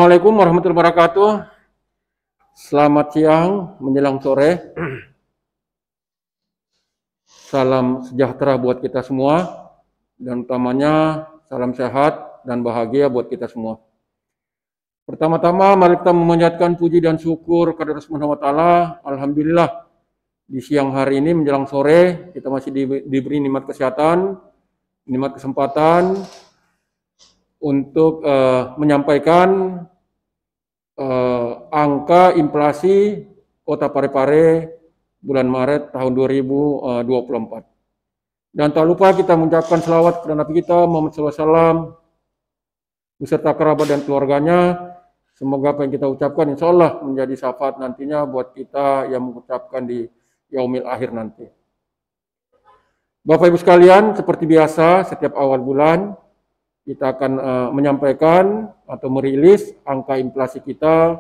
Assalamualaikum warahmatullahi wabarakatuh. Selamat siang menjelang sore. Salam sejahtera buat kita semua, dan utamanya salam sehat dan bahagia buat kita semua. Pertama-tama mari kita memanjatkan puji dan syukur kepada Allah Subhanahu wa taala. Alhamdulillah di siang hari ini menjelang sore kita masih diberi nikmat kesehatan, nikmat kesempatan untuk menyampaikan angka inflasi Kota Parepare bulan Maret tahun 2024. Dan tak lupa kita mengucapkan selawat kepada Nabi kita Muhammad SAW beserta kerabat dan keluarganya. Semoga apa yang kita ucapkan insya Allah menjadi syafaat nantinya buat kita yang mengucapkan di yaumil akhir nanti. Bapak Ibu sekalian, seperti biasa setiap awal bulan kita akan menyampaikan atau merilis angka inflasi kita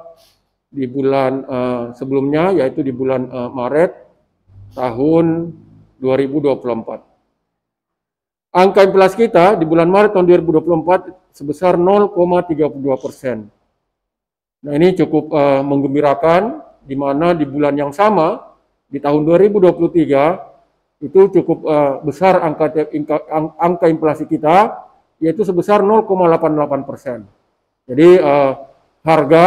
di bulan sebelumnya, yaitu di bulan Maret tahun 2024. Angka inflasi kita di bulan Maret tahun 2024 sebesar 0,32%. Nah, ini cukup menggembirakan, di mana di bulan yang sama di tahun 2023 itu cukup besar angka inflasi kita, yaitu sebesar 0,88%. Jadi harga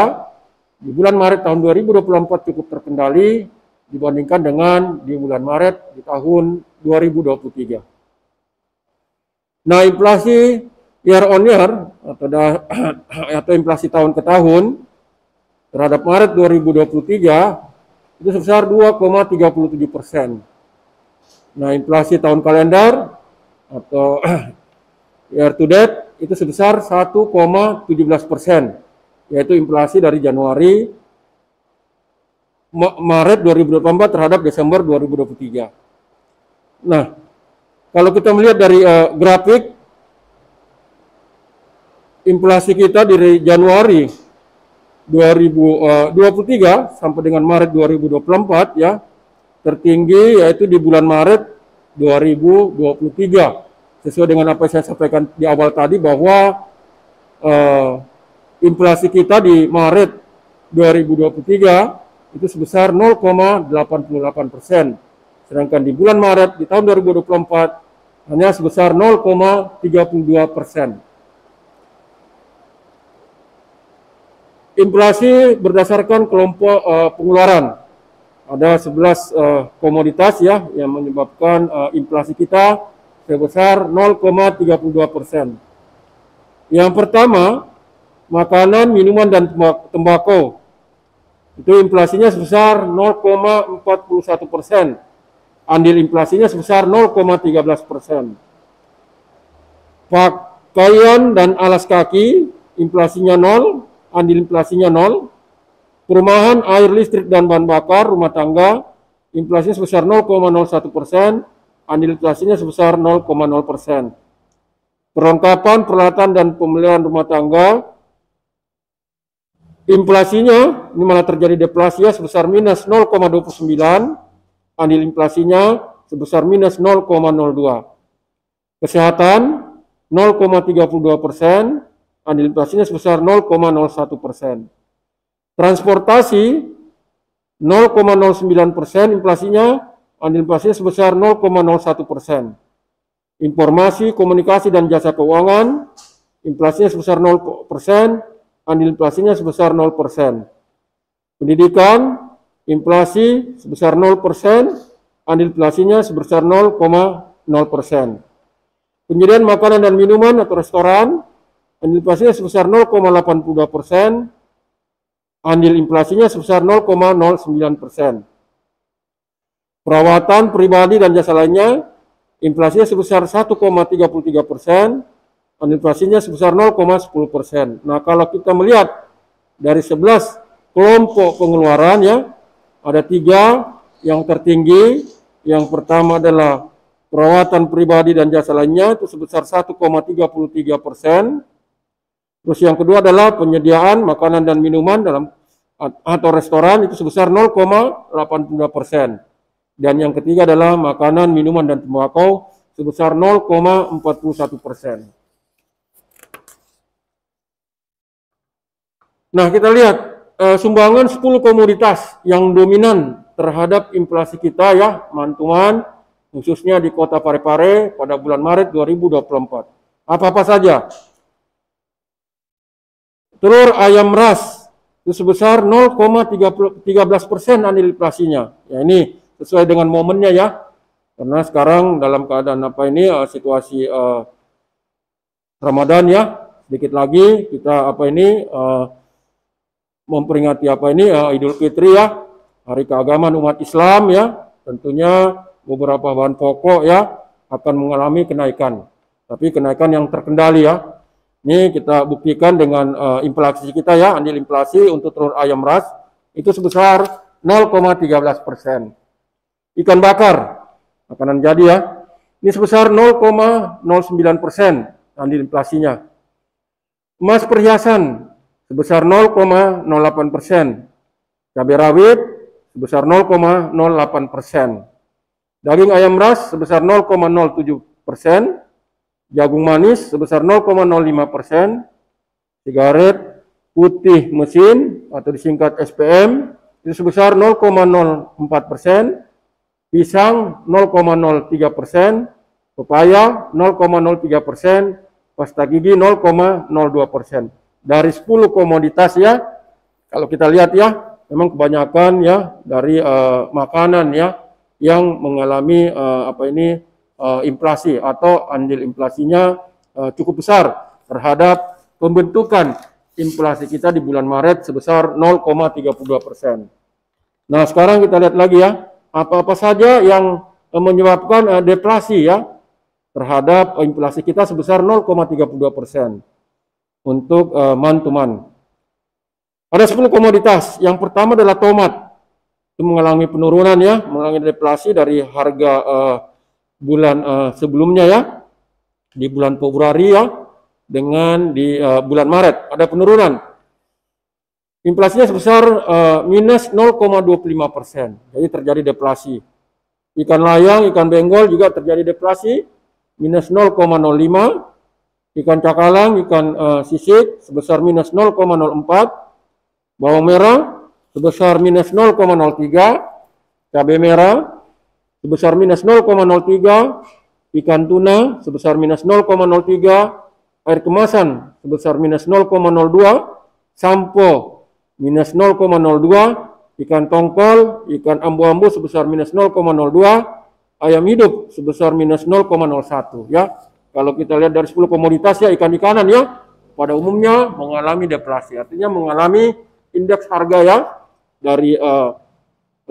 di bulan Maret tahun 2024 cukup terkendali dibandingkan dengan di bulan Maret di tahun 2023. Nah, inflasi year on year atau inflasi tahun ke tahun terhadap Maret 2023 itu sebesar 2,37%. Nah, inflasi tahun kalender atau year to date itu sebesar 1,17%, yaitu inflasi dari Januari Maret 2024 terhadap Desember 2023. Nah, kalau kita melihat dari grafik inflasi kita dari Januari 2023 sampai dengan Maret 2024 ya, tertinggi yaitu di bulan Maret 2023. Sesuai dengan apa yang saya sampaikan di awal tadi bahwa inflasi kita di Maret 2023 itu sebesar 0,88%. Sedangkan di bulan Maret di tahun 2024 hanya sebesar 0,32%. Inflasi berdasarkan kelompok pengeluaran. Ada 11 komoditas ya yang menyebabkan inflasi kita sebesar 0,32%. Yang pertama, makanan, minuman, dan tembakau. Itu inflasinya sebesar 0,41%. Andil inflasinya sebesar 0,13%. Pakaian dan alas kaki, inflasinya 0, andil inflasinya 0. Perumahan, air, listrik, dan bahan bakar rumah tangga, inflasinya sebesar 0,01%. Andil inflasinya sebesar 0,0%. Perlengkapan, peralatan, dan pembelian rumah tangga, inflasinya ini malah terjadi deflasi ya, sebesar minus 0,29. Andil inflasinya sebesar minus 0,02. Kesehatan 0,32%. Andil inflasinya sebesar 0,01%. Transportasi 0,09%, inflasinya. Andil inflasinya sebesar 0,01%. Informasi, komunikasi, dan jasa keuangan, inflasinya sebesar 0%, andil inflasinya sebesar 0%. Pendidikan, inflasi sebesar 0%, andil inflasinya sebesar 0,0%. Penyediaan makanan dan minuman atau restoran, andil inflasinya sebesar 0,82%, andil inflasinya sebesar 0,09%. Perawatan pribadi dan jasa lainnya, inflasinya sebesar 1,33%, andil inflasinya sebesar 0,10%. Nah, kalau kita melihat dari 11 kelompok pengeluaran ya, ada 3 yang tertinggi. Yang pertama adalah perawatan pribadi dan jasa lainnya, itu sebesar 1,33%. Terus yang kedua adalah penyediaan makanan dan minuman dalam atau restoran, itu sebesar 0,82%. Dan yang ketiga adalah makanan, minuman, dan tembakau sebesar 0,41%. Nah, kita lihat sumbangan 10 komoditas yang dominan terhadap inflasi kita ya, teman-teman, khususnya di Kota Parepare pada bulan Maret 2024. Apa-apa saja? Telur ayam ras itu sebesar 0,13% andil inflasinya. Ya, ini sesuai dengan momennya ya. Karena sekarang dalam keadaan situasi Ramadan ya, sedikit lagi kita memperingati Idul Fitri ya, hari keagamaan umat Islam ya. Tentunya beberapa bahan pokok ya akan mengalami kenaikan. Tapi kenaikan yang terkendali ya. Ini kita buktikan dengan inflasi kita ya, andil inflasi untuk telur ayam ras itu sebesar 0,13%. Ikan bakar, makanan jadi ya, ini sebesar 0,09% andil inflasinya. Emas perhiasan sebesar 0,08%. Cabai rawit sebesar 0,08%. Daging ayam ras sebesar 0,07%. Jagung manis sebesar 0,05%, sigaret putih mesin atau disingkat SPM itu sebesar 0,04%, pisang 0,03%, pepaya 0,03%, pasta gigi 0,02%. Dari 10 komoditas ya, kalau kita lihat ya, memang kebanyakan ya dari makanan ya yang mengalami inflasi atau andil inflasinya cukup besar terhadap pembentukan inflasi kita di bulan Maret sebesar 0,32%. Nah, sekarang kita lihat lagi ya, apa-apa saja yang menyebabkan deflasi ya terhadap inflasi kita sebesar 0,32% untuk man-to-man. Ada 10 komoditas. Yang pertama adalah tomat. Itu mengalami penurunan ya, mengalami deflasi dari harga bulan sebelumnya ya, di bulan Februari ya, dengan di bulan Maret ada penurunan. Inflasinya sebesar minus 0,25%, jadi terjadi deflasi. Ikan layang, ikan benggol juga terjadi deflasi, minus 0,05. Ikan cakalang, ikan sisik sebesar minus 0,04. Bawang merah sebesar minus 0,03. Cabai merah sebesar minus 0,03, ikan tuna sebesar minus 0,03, air kemasan sebesar minus 0,02, sampo minus 0,02, ikan tongkol, ikan ambu-ambu sebesar minus 0,02, ayam hidup sebesar minus 0,01 ya. Kalau kita lihat dari 10 komoditas ya, ikan-ikanan ya pada umumnya mengalami deflasi, artinya mengalami indeks harga ya dari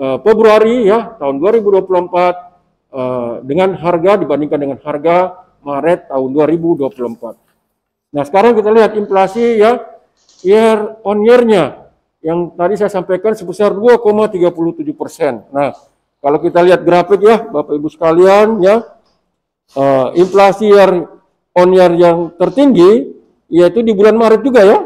Februari ya tahun 2024 dengan harga dibandingkan dengan harga Maret tahun 2024. Nah, sekarang kita lihat inflasi ya year on year-nya yang tadi saya sampaikan sebesar 2,37%. Nah, kalau kita lihat grafik ya Bapak Ibu sekalian ya, inflasi year on year yang tertinggi yaitu di bulan Maret juga ya.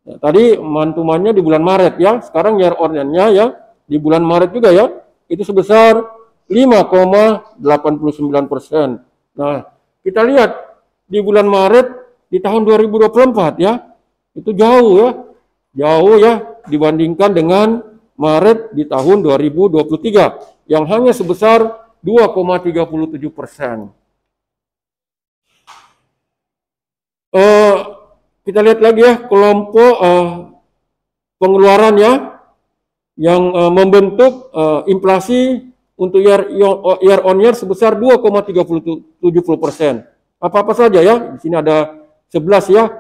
Nah, tadi mantumannya di bulan Maret ya, sekarang year on year-nya ya di bulan Maret juga ya, itu sebesar 5,89%. Nah, kita lihat di bulan Maret di tahun 2024 ya, itu jauh ya dibandingkan dengan Maret di tahun 2023 yang hanya sebesar 2,37%. Kita lihat lagi ya kelompok pengeluaran ya yang membentuk inflasi untuk year on year sebesar 2,37%. Apa-apa saja ya, di sini ada 11 ya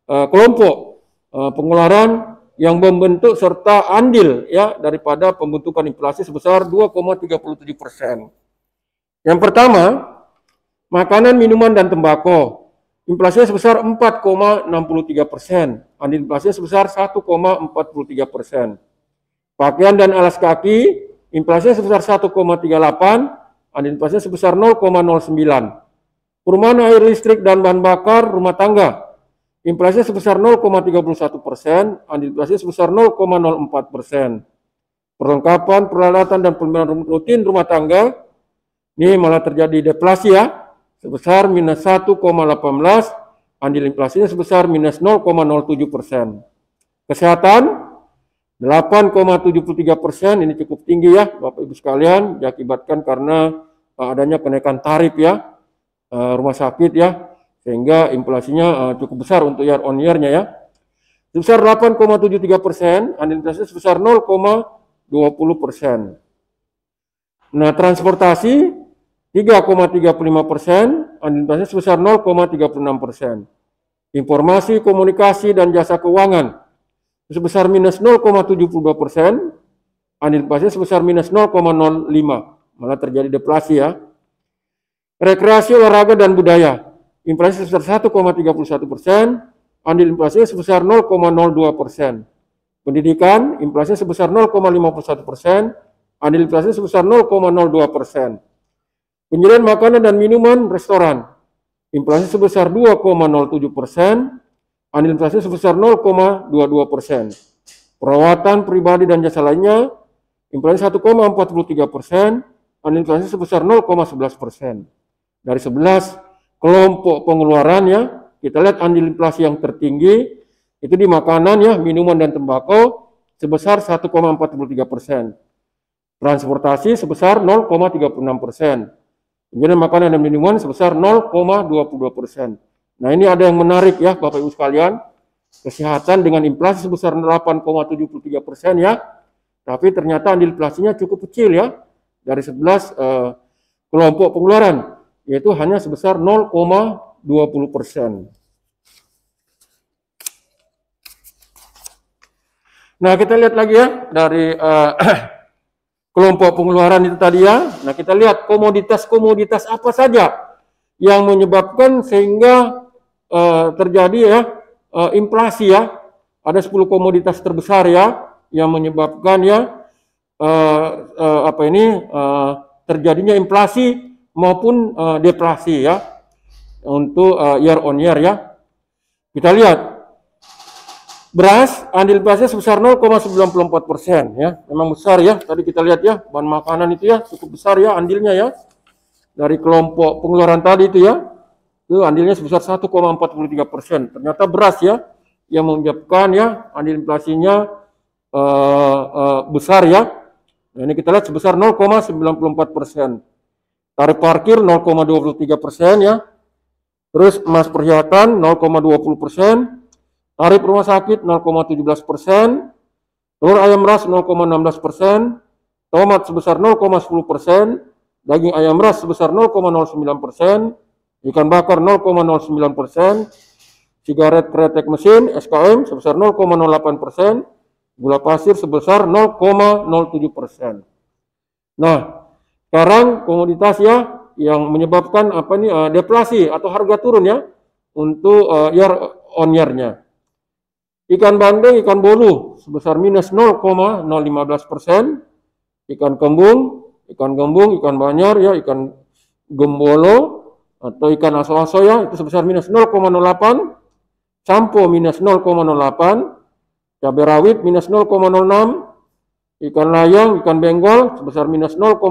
kelompok pengeluaran yang membentuk serta andil ya daripada pembentukan inflasi sebesar 2,37%. Yang pertama, makanan, minuman, dan tembakau. Inflasinya sebesar 4,63%, andil inflasinya sebesar 1,43%. Pakaian dan alas kaki, inflasinya sebesar 1,38, andil inflasinya sebesar 0,09. Perumahan, air listrik, dan bahan bakar rumah tangga, inflasinya sebesar 0,31%, andil inflasinya sebesar 0,04%. Perlengkapan, peralatan, dan pembelian rutin rumah tangga, ini malah terjadi deflasi ya, sebesar minus 1,18, andil inflasinya sebesar minus 0,07%. Kesehatan 8,73%, ini cukup tinggi ya Bapak Ibu sekalian, diakibatkan karena adanya kenaikan tarif ya rumah sakit ya, sehingga inflasinya cukup besar untuk year on year-nya ya. Sebesar 8,73%, andil inflasi sebesar 0,20%. Nah, transportasi 3,35%, andil inflasi sebesar 0,36%. Informasi, komunikasi, dan jasa keuangan sebesar minus 0,72%, andil inflasi sebesar minus 0,05%, malah terjadi deflasi ya. Rekreasi, olahraga, dan budaya, inflasi sebesar 1,31%, andil inflasi sebesar 0,02%. Pendidikan, inflasi sebesar 0,51%, andil inflasi sebesar 0,02%. Penjualan makanan dan minuman, restoran, inflasi sebesar 2,07%, andil inflasi sebesar 0,22%. Perawatan pribadi dan jasa lainnya, inflasi 1,43%, andil inflasi sebesar 0,11%. Dari 11 kelompok pengeluaran ya, kita lihat andil inflasi yang tertinggi itu di makanan ya, minuman dan tembakau sebesar 1,43%. Transportasi sebesar 0,36%. Penjualan makanan dan minuman sebesar 0,22%. Nah, ini ada yang menarik ya Bapak Ibu sekalian. Kesehatan dengan inflasi sebesar 8,73% ya. Tapi ternyata andil inflasinya cukup kecil ya. Dari 11 kelompok pengeluaran, yaitu hanya sebesar 0,20%. Nah, kita lihat lagi ya dari kelompok pengeluaran itu tadi ya. Nah, kita lihat komoditas-komoditas apa saja yang menyebabkan sehingga terjadi ya inflasi ya. Ada 10 komoditas terbesar ya yang menyebabkan ya terjadinya inflasi maupun deflasi ya untuk year on year ya. Kita lihat beras, andil inflasi sebesar 0,94% ya, memang besar ya. Tadi kita lihat ya, bahan makanan itu ya cukup besar ya andilnya ya. Dari kelompok pengeluaran tadi itu ya, itu andilnya sebesar 1,43%. Ternyata beras ya yang menyebabkan ya andil inflasinya besar ya. Nah, ini kita lihat sebesar 0,94%. Tarif parkir 0,23% ya. Terus emas perhiasan 0,20%. Tarif rumah sakit 0,17%, telur ayam ras 0,16%, tomat sebesar 0,10%, daging ayam ras sebesar 0,09%, ikan bakar 0,09%, sigaret kretek mesin SKM sebesar 0,08%, gula pasir sebesar 0,07%. Nah, sekarang komoditas ya yang menyebabkan deflasi atau harga turun ya untuk year on year-nya. Ikan bandeng, ikan bolu sebesar minus 0,015%, ikan kembung, ikan banyar ya, ikan gembolo atau ikan aso-aso ya itu sebesar minus 0,08, campo minus 0,08, cabai rawit minus 0,06, ikan layang, ikan benggol sebesar minus 0,05,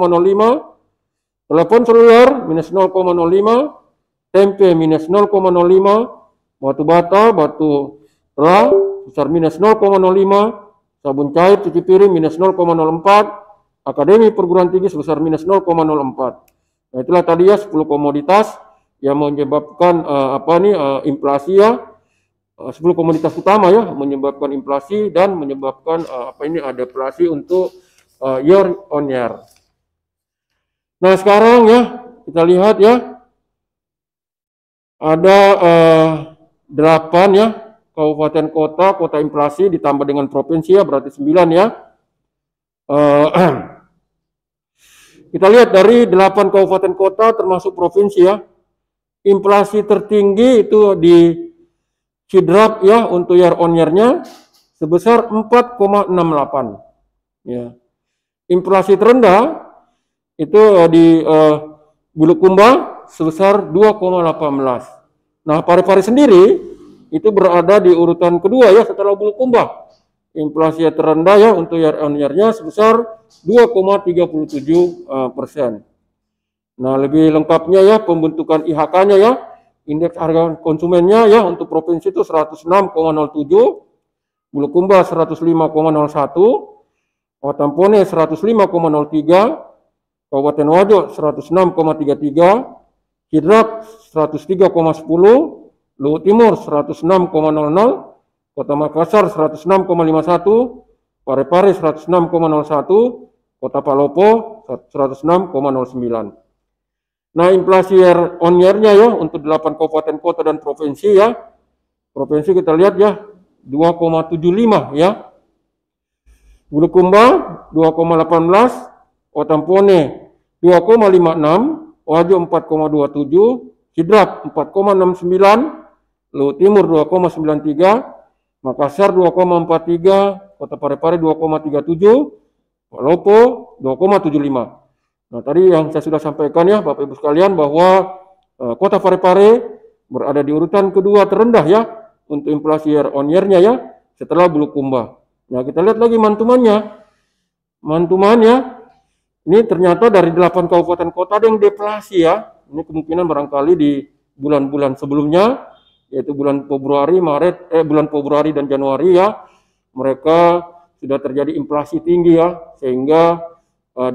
telepon seluler minus 0,05, tempe minus 0,05, batu bata, batu telah sebesar minus 0,05, sabun cair cuci piring minus 0,04, akademi perguruan tinggi sebesar minus 0,04. Nah, itulah tadi ya 10 komoditas yang menyebabkan inflasi ya. 10 komoditas utama ya menyebabkan inflasi dan menyebabkan deflasi untuk year on year. Nah, sekarang ya kita lihat ya ada 8 ya kabupaten kota, kota inflasi ditambah dengan provinsi ya, berarti 9 ya. Kita lihat dari 8 kabupaten kota termasuk provinsi ya. Inflasi tertinggi itu di Sidrap ya untuk year on year-nya sebesar 4,68 ya. Inflasi terendah itu di Bulukumba sebesar 2,18. Nah, Parepare sendiri itu berada di urutan kedua ya setelah Bulukumba. Inflasi terendah ya untuk year on year-nya sebesar 2,37%. Nah, lebih lengkapnya ya pembentukan IHK-nya ya, indeks harga konsumennya ya untuk provinsi itu 106,07, Bulukumba 105,01, Watampone 105,03, Kabupaten Wajo 106,33, Sidrap 103,10, Luhut Timur 106,00, Kota Makassar 106,51, Parepare 106,01, Kota Palopo 106,09. Nah, inflasi year on year-nya ya untuk 8 kabupaten kota dan provinsi ya. Provinsi kita lihat ya 2,75 ya. Bulukumba 2,18, Watampone 2,56, Wajo 4,27, Sidrap 4,69, Luhut Timur 2,93, Makassar 2,43, Kota Parepare 2,37, Palopo 2,75. Nah, tadi yang saya sudah sampaikan ya Bapak Ibu sekalian bahwa Kota Parepare berada di urutan kedua terendah ya untuk inflasi year on year-nya ya setelah Bulukumba. Nah, kita lihat lagi mantumannya. Mantumannya ini ternyata dari 8 kabupaten kota ada yang deflasi ya. Ini kemungkinan barangkali di bulan-bulan sebelumnya, yaitu bulan Februari dan Januari ya, mereka sudah terjadi inflasi tinggi ya, sehingga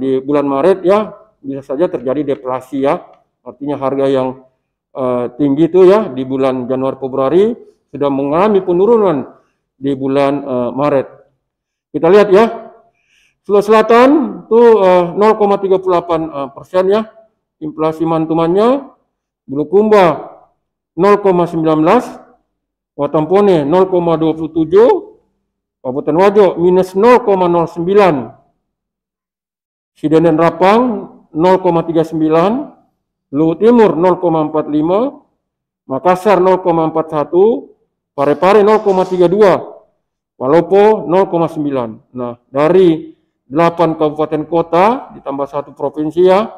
di bulan Maret ya bisa saja terjadi deflasi ya. Artinya harga yang tinggi itu ya di bulan Januari Februari sudah mengalami penurunan di bulan Maret. Kita lihat ya. Sulawesi Selatan itu 0,38% ya inflasi mantumannya. Bulukumba 0,19, Watampone 0,27, Kabupaten Wajo minus 0,09, Sidenden Rapang 0,39, Luhut Timur 0,45, Makassar 0,41, Parepare 0,32, Palopo 0,9. Nah, dari 8 kabupaten kota ditambah 1 provinsi ya,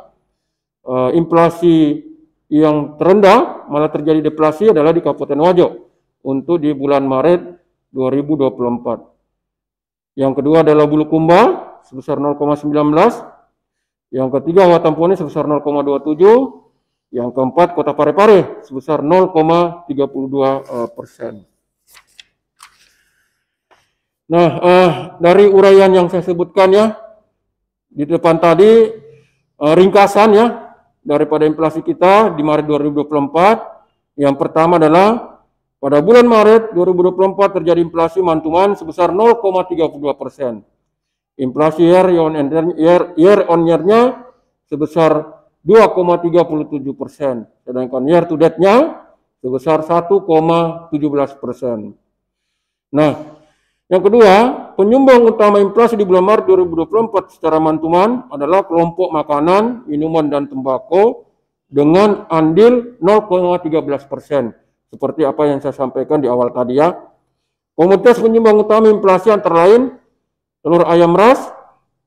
inflasi yang terendah malah terjadi deflasi adalah di Kabupaten Wajo untuk di bulan Maret 2024. Yang kedua adalah Bulukumba sebesar 0,19, yang ketiga Watampone sebesar 0,27, yang keempat Kota Parepare sebesar 0,32%. Nah, dari uraian yang saya sebutkan ya di depan tadi, ringkasan ya daripada inflasi kita di Maret 2024. Yang pertama adalah pada bulan Maret 2024 terjadi inflasi mantuman sebesar 0,32%. Inflasi year on year-nya sebesar 2,37%, sedangkan year to date-nya sebesar 1,17%. Nah, yang kedua, penyumbang utama inflasi di bulan Maret 2024 secara mantuman adalah kelompok makanan, minuman, dan tembakau dengan andil 0,13%. Seperti apa yang saya sampaikan di awal tadi ya. Komoditas penyumbang utama inflasi antara lain telur ayam ras,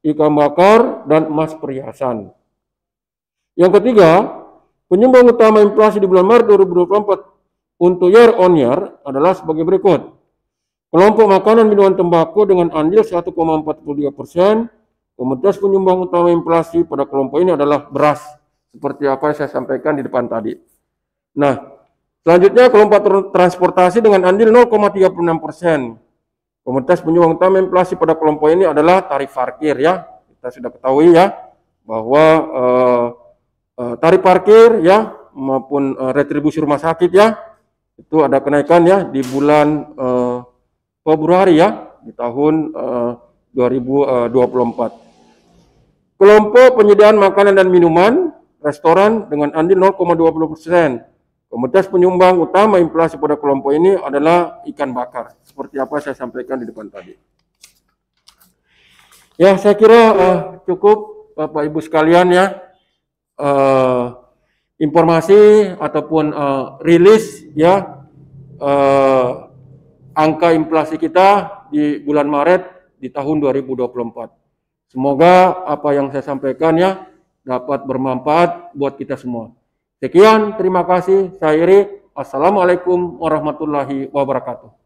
ikan bakar, dan emas perhiasan. Yang ketiga, penyumbang utama inflasi di bulan Maret 2024 untuk year on year adalah sebagai berikut. Kelompok makanan, minuman, tembakau dengan andil 1,43%. Komoditas penyumbang utama inflasi pada kelompok ini adalah beras, seperti apa yang saya sampaikan di depan tadi. Nah, selanjutnya kelompok transportasi dengan andil 0,36%. Komoditas penyumbang utama inflasi pada kelompok ini adalah tarif parkir ya. Kita sudah ketahui ya bahwa tarif parkir ya maupun retribusi rumah sakit ya itu ada kenaikan ya di bulan Februari ya di tahun 2024. Kelompok penyediaan makanan dan minuman restoran dengan andil 0,20%. Komoditas penyumbang utama inflasi pada kelompok ini adalah ikan bakar, seperti apa saya sampaikan di depan tadi. Ya, saya kira cukup Bapak Ibu sekalian ya, informasi ataupun rilis ya angka inflasi kita di bulan Maret di tahun 2024. Semoga apa yang saya sampaikan ya dapat bermanfaat buat kita semua. Sekian, terima kasih. Saya Iri. Assalamualaikum warahmatullahi wabarakatuh.